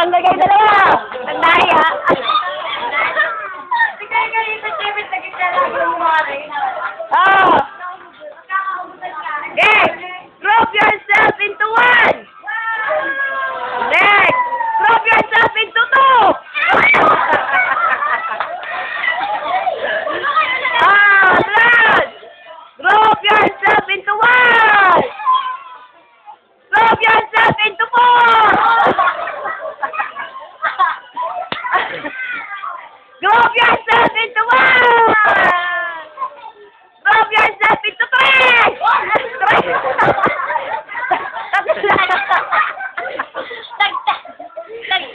Ang lagay dalawa. Ang daya. Oh. Next, group yourself into one. Next, group yourself into two. Blood. Group yourself into one. Group yourself into four. Group yourself into one. Group yourself into three.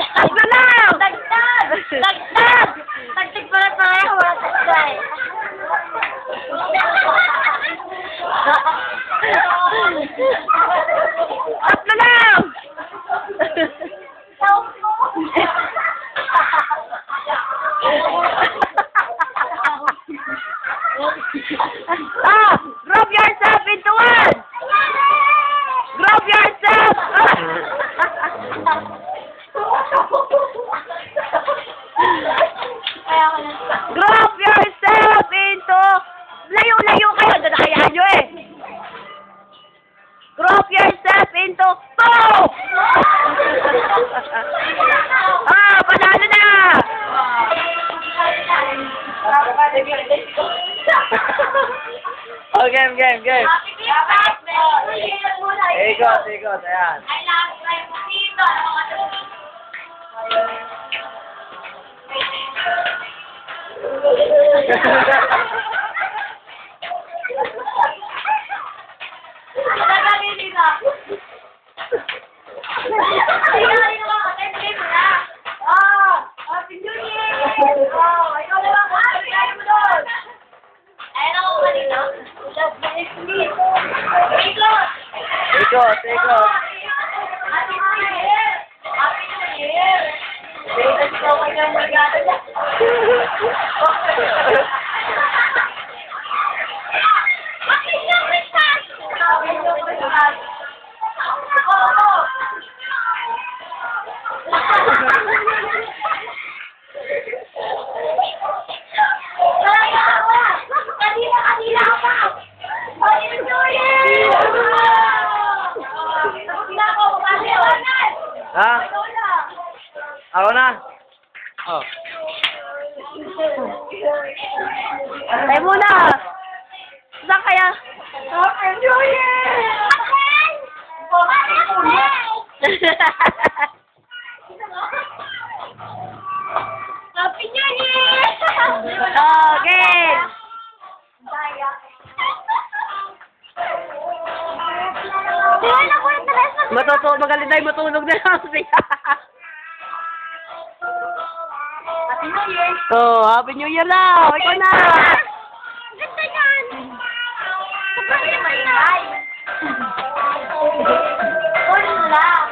Tatlo lang. Tagtag. Tagtag para pareho. Tagtag. Tatlo lang. Group yourself into one. Group yourself. Group yourself into layo-layo kayo. Dadakayaan nyo eh. Group yourself into two. Panalo na. Oh, game. Ikot. Ayan. Ikot. Ha? Ako na. Oh. Tayo muna. Saan kaya? Enjoy it! Happy New Year! Okay. Matulog na lang siya. Happy New Year! Oh, Happy New Year na! Ikaw na! Ganda yan! Sobrang naman yan! Kunin lang!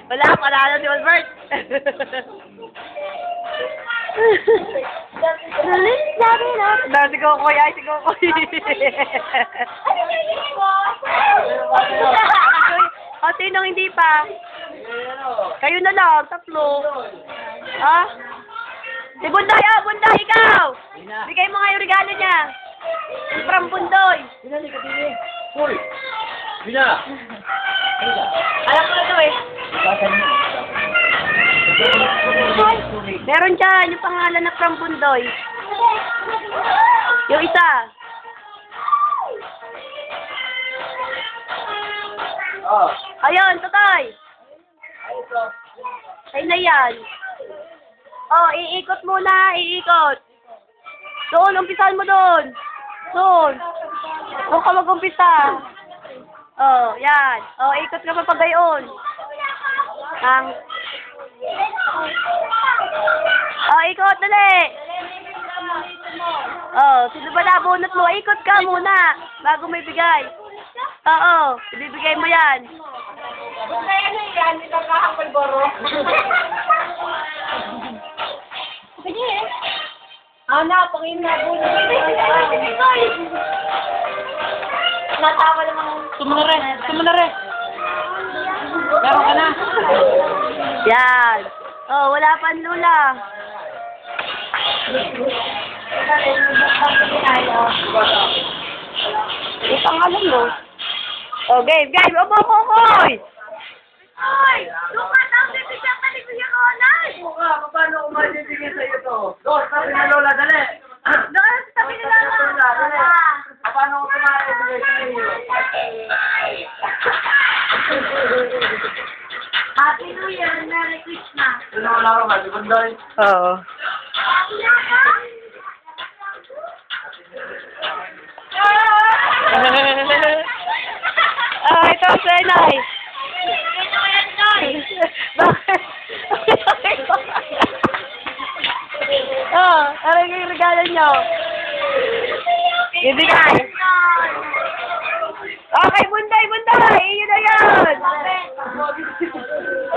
Wala, panalo si Albert! Si Kokoy, si Kokoy. O, sinong hindi pa? Kayo na lang, tatlo. Ha? Si Bundoy, Bundoy, ikaw! Bigay mo nga yung regalo niya. From Bundoy. Uy! Bina! Alam ko na ito eh. Meron dyan, yung pangalan na from Bundoy. Yung isa. Oh. Ayun, Totoy. Ay na yan. Oh, iikot muna, iikot. Doon, umpisahan mo doon. Doon. Doon ka mag-umpisa. Oh, yan. Oh, ikot ka pa pagayon. Oh, ikot, dali. Oh, sino ba nabunot mo? Ikot ka muna bago may bigay. Oo, ibibigay mo yan. Basta yan yan, hindi ka kahapal boro. Sige eh. Ana, pangin na po. Natawa naman. Sumunare. Meron ka na. Yan. Oh, wala pang lula. Ito ang alam mo. Oh, game. Opo, kokoy. Oy! Luka daw, bibigyan ka ni Kuya Ronald. Buka, paano ko maibibigay sa iyo to? Dos, sabi na Lola, dali. Doon sa tabi nila Dali. Paano ko maibibigay sa iyo? Happy New Year and Merry Christmas. Sino ang laro nga? Si Bundoy? Oo. Ito sa inay. Bakit? Ano yung regalo nyo? Ibigay. Okay, bunday! Iyon na yan!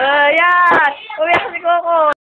Ayan! Uwi si Coco.